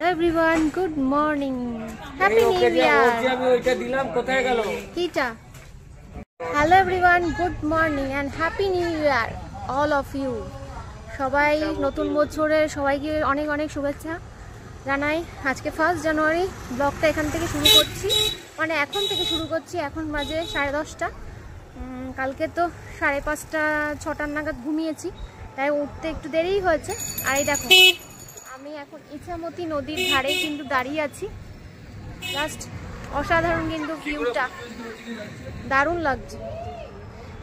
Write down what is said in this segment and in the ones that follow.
Everyone, good morning. Happy New Year. Hello everyone, good morning and Happy New Year all of you. সবাই নতুন বছরের সবাইকে অনেক অনেক শুভেচ্ছা জানাই। আজকে 1 জানুয়ারি ব্লগটা এখান থেকে শুরু করছি, মানে এখন থেকে শুরু করছি। এখন বাজে 10:30। কালকে তো 5:30 6টার নাগাদ ঘুমিয়েছি, তাই উঠতে একটু দেরিই হয়েছে। আর এই দেখো আমি এখন ইছামতি নদীর ধারে কিন্তু দাঁড়িয়ে আছি। জাস্ট অসাধারণ, কিন্তু ভিউটা দারুণ লাগছে।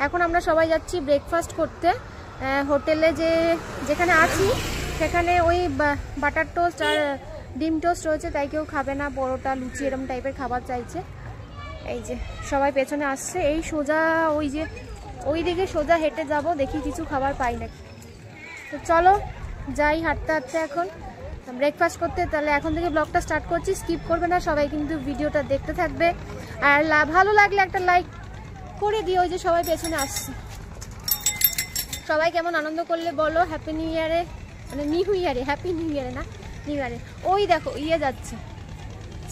এখন আমরা সবাই যাচ্ছি ব্রেকফাস্ট করতে। হোটেলে যেখানে আছি সেখানে ওই বাটার টোস্ট আর ডিম টোস্ট রয়েছে, তাই কেউ খাবে না পরোটা লুচি এরকম টাইপের খাবার চাইছে। এই যে সবাই পেছনে আসছে, এই সোজা ওই দিকে সোজা হেঁটে যাব, দেখি কিছু খাবার পাই নাকি। তো চলো যাই হাঁটতে হাঁটতে এখন ব্রেকফাস্ট করতে। তাহলে এখন থেকে ব্লগটা স্টার্ট করছি, স্কিপ করবে না সবাই, কিন্তু ভিডিওটা দেখতে থাকবে। আর ভালো লাগলে একটা লাইক করে দিও। ওই যে সবাই পেছনে আসছে, সবাই কেমন আনন্দ করলে বলো হ্যাপি নিউ ইয়ারে, মানে নিউ ইয়ারে, হ্যাপি নিউ ইয়ারে না নিউ ইয়ারে। ওই দেখো যাচ্ছে,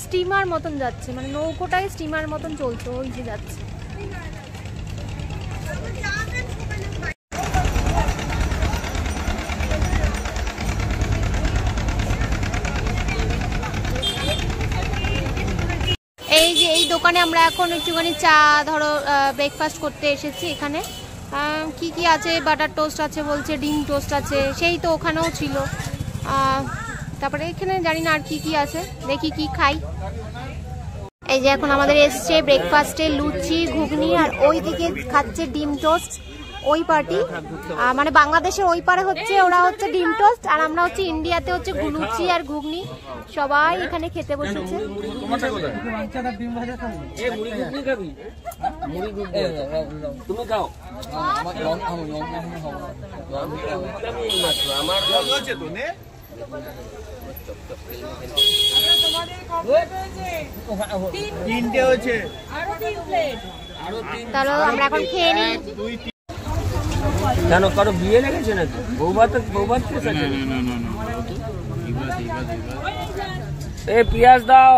স্টিমার মতন যাচ্ছে, মানে নৌকোটাই স্টিমার মতন চলছে, ওই যে যাচ্ছে। এই যে এই দোকানে আমরা এখন একটুখানি চা ধরো ব্রেকফাস্ট করতে এসেছি। এখানে কি কি আছে, বাটার টোস্ট আছে বলছে, ডিম টোস্ট আছে, সেই তো ওখানেও ছিল। তারপরে এখানে জানি না আর কি কি আছে, দেখি কি খাই। এই যে এখন আমাদের এসছে ব্রেকফাস্টে লুচি ঘুগনি, আর ওই দিকে খাচ্ছে ডিম টোস্ট। ওই পার্টি মানে বাংলাদেশের ওই পারে হচ্ছে ওরা হচ্ছে ডিম টোস্ট, আর আমরা হচ্ছে ইন্ডিয়াতে হচ্ছে লুচি আর ঘুগনি। সবাই এখানে খেতে বসেছে। তাহলে আমরা এখন খেয়ে নিই। কেন কারো বিয়ে লেগেছে নাকি? বৌভাত পেঁয়াজ দাও।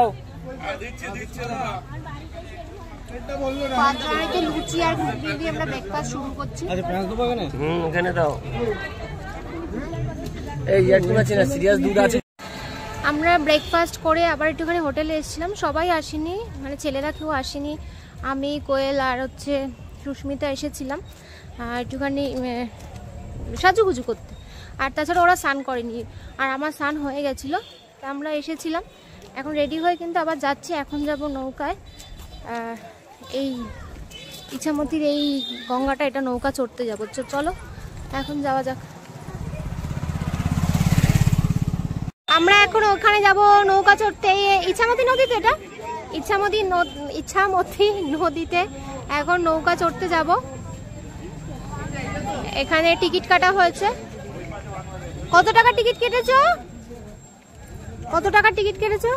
লুচি আর ঘুগনি দিয়ে আমরা ব্রেকফাস্ট শুরু করছি। এখানে দাও। এই একটু আছে না, সিরিয়াস দুধ আছে। আমরা ব্রেকফাস্ট করে আবার একটুখানি হোটেলে এসেছিলাম। সবাই আসেনি, মানে ছেলেরা কেউ আসেনি। আমি, কোয়েল আর হচ্ছে সুস্মিতা এসেছিলাম একটুখানি সাজুগুজু করতে। আর তাছাড়া ওরা স্নান করেনি, আর আমার স্নান হয়ে গেছিলো। তা আমরা এসেছিলাম, এখন রেডি হয়ে কিন্তু আবার যাচ্ছি। এখন যাব নৌকায়, এই ইছামতির এই গঙ্গাটা, এটা নৌকা চড়তে যাবো। চলো এখন যাওয়া যাক। আমরা এখন ওখানে যাব নৌকা চড়তে, ইছামতি নদীতে, এটা ইছামতি নদীতে এখন নৌকা চড়তে যাব। এখানে টিকিট কাটা হয়েছে। কত টাকা টিকিট কেটেছো? কত টাকার টিকিট কেটেছো?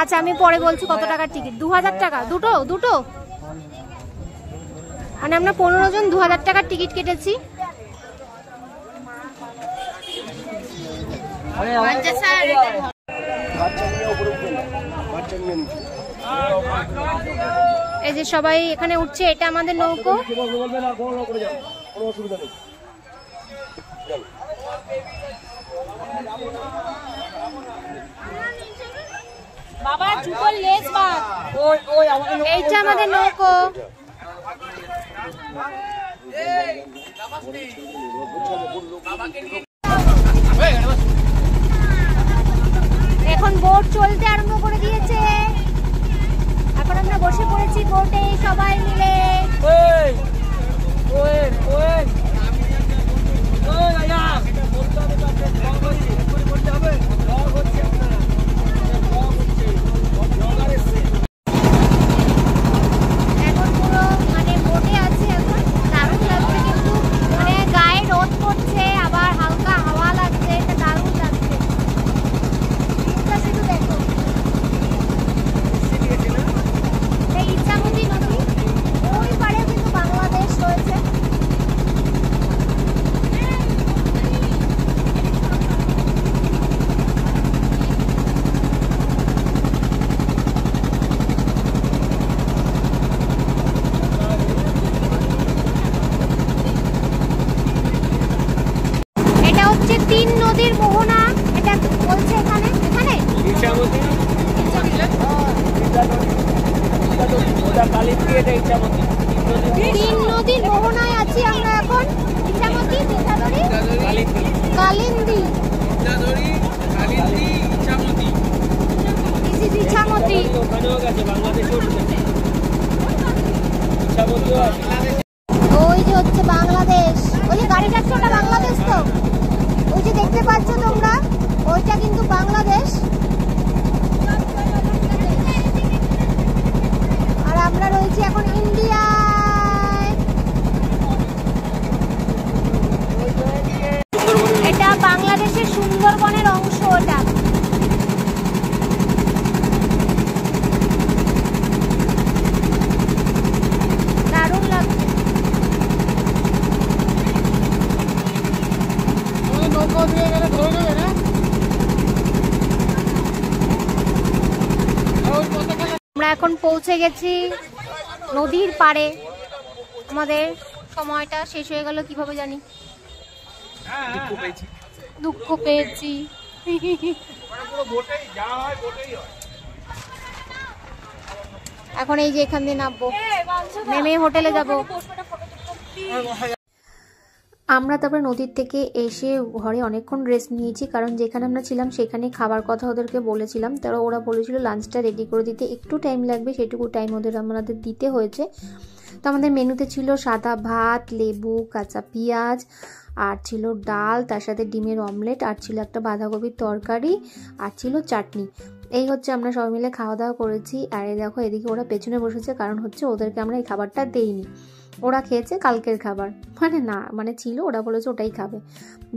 আচ্ছা আমি পরে বলছি কত টাকার টিকিট। 2000 টাকা দুটো, মানে আমরা 15 জন 2000 টাকার টিকিট কেটেছি। এই যে সবাই এখানে উঠছে, এটা আমাদের নৌকো। এইটা আমাদের নৌকো। এখন বোট চলতে আরম্ভ করে দিয়েছে। এখন আমরা বসে পড়েছি বোটে সবাই মিলে। এখন পুরো মানে বোটে আছি, এখন দারুণ লাগছে, কিন্তু মানে গায়ে রোদ পড়ছে, আবার হালকা হাওয়া লাগছে, এটা দারুণ লাগছে। শুধু দেখো এই ইছামতি নদী, ওই পারে কিন্তু বাংলাদেশ রয়েছে। কালিন্দী, এটা ইচ্ছামতি। তিন নদীর মোহনায় আছি আমরা এখন। ইচ্ছামতি, ইচ্ছাদড়ি, কালিন্দী। This is Ichhamati. ওখানেও গেছে, বাংলাদেশেও ঢুকেছে। ইচ্ছামতিও আছে। ওই যে হচ্ছে বাংলাদেশ, ওই যে গাড়ি যাচ্ছে ওটা বাংলাদেশ তো, ওই যে দেখতে পাচ্ছ তোমরা ওইটা কিন্তু বাংলাদেশ। আর আমরা রয়েছি এখন ইন্ডিয়ায়। এটা বাংলাদেশের সুন্দরবনের অংশ ওটা। দারুণ লাগছে। আমরা এখন পৌঁছে গেছি নদীর পাড়ে। আমাদের সময়টা শেষ হয়ে গেল কিভাবে জানি, দুঃখ পেয়েছি। এখন এই যে এখান দিয়ে নামবো, নেমে হোটেলে যাব। আমরা তারপরে নদীর থেকে এসে ঘরে অনেকক্ষণ রেস্ট নিয়েছি, কারণ যেখানে আমরা ছিলাম সেখানে খাবার কথা ওদেরকে বলেছিলাম। তারা ওরা বলেছিল লাঞ্চটা রেডি করে দিতে একটু টাইম লাগবে, সেটুকু টাইম আমাদের দিতে হয়েছে। তো আমাদের মেনুতে ছিল সাদা ভাত, লেবু, কাঁচা পেঁয়াজ, আর ছিল ডাল, তার সাথে ডিমের অমলেট, আর ছিল একটা বাঁধাকপির তরকারি, আর ছিল চাটনি। এই হচ্ছে আমরা সবাই মিলে খাওয়া দাওয়া করেছি। আর এই দেখো এদিকে ওরা পেছনে বসেছে, কারণ হচ্ছে ওদেরকে আমরা এই খাবারটা দেইনি। ওরা খেয়েছে কালকের খাবার, মানে ছিল, ওরা বলেছে ওটাই খাবে।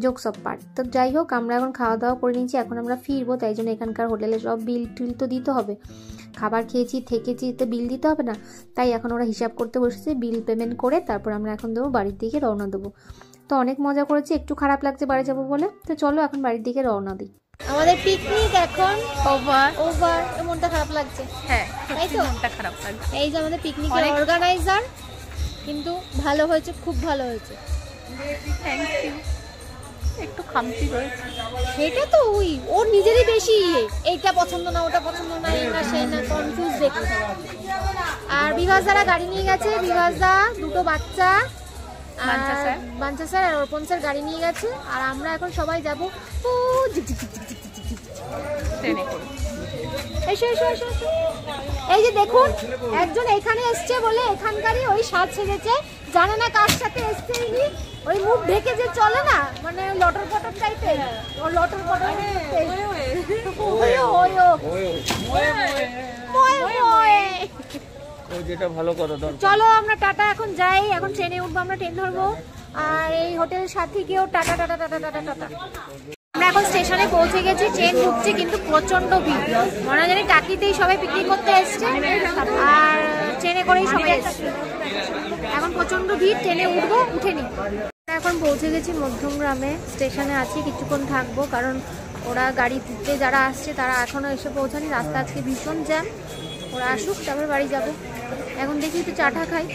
Jokes of part. তো যাই হোক, আমরা এখন খাওয়া দাওয়া করে নিয়েছি, এখন আমরা ফিরবো। তাই জন্য এখানকার হোটেলে সব বিল টিল তো দিতে হবে, খাবার খেয়েছি থেকেছি তো বিল দিতে হবে না। তাই এখন ওরা হিসাব করতে বসেছে, বিল পেমেন্ট করে তারপর আমরা এখন দেবো, বাড়ির দিকে রওনা দেবো। তো অনেক মজা করেছি, একটু খারাপ লাগছে বাড়ি যাবো বলে। তো চলো এখন বাড়ির দিকে রওনা দিই। আমাদের পিকনিক এখন ওভার। মনটা খারাপ লাগছে। হ্যাঁ, তাই তো, মনটা খারাপ লাগছে। এই যে আমাদের পিকনিকের অর্গানাইজার, কিন্তু ভালো হয়েছে, খুব ভালো হয়েছে। Thank you. একটু খামতি রয়েছে, সেটা তো ওর নিজেরই বেশি, এইটা পছন্দ না, ওটা পছন্দ না, এই না সেই না, কনফিউজ দেখে। আর বিভাসদারা গাড়ি নিয়ে গেছে, বিভাসদা, দুটো বাচ্চা, বাঞ্চা স্যার আর অর্পণ স্যার গাড়ি নিয়ে গেছে। আর আমরা এখন সবাই যাবো ট্রেনে করে। এসো এসো এসো। এই যে দেখুন, একজন এখানে এসছে বলে এখানকারই ওই সাজ সেজেছে, জানে না কার সাথে এসছে ইনি। ওই মুখ ঢেকে যে চলে না, মানে লটর পটর টাইপের, ও লটর পটর। চলো আমরা টাটা এখন যাই, এখন ট্রেনে উঠবো, আমরা ট্রেন ধরবো। আর এই হোটেল সাথীকেও tata tata tata tata tata. আমরা এখন স্টেশনে পৌঁছে গেছি, ট্রেন ঢুকছে কিন্তু প্রচন্ড ভিড়। মনে জানি টাকিতেই সবাই পিকনিক করতে এসছে, আর ট্রেনে করেই সবাই এসছে। এখন প্রচন্ড ভিড়, ট্রেনে উঠবো, উঠেনি। এখন পৌঁছে গেছি মধ্যমগ্রামে, স্টেশনে আছি, কিছুক্ষণ থাকবো, কারণ ওরা গাড়িতে যারা আসছে তারা এখনো এসে পৌঁছানি। রাস্তা আজকে ভীষণ জ্যাম, ওরা আসুক তারপর বাড়ি যাবো। এখন দেখি একটু চাটা খাই।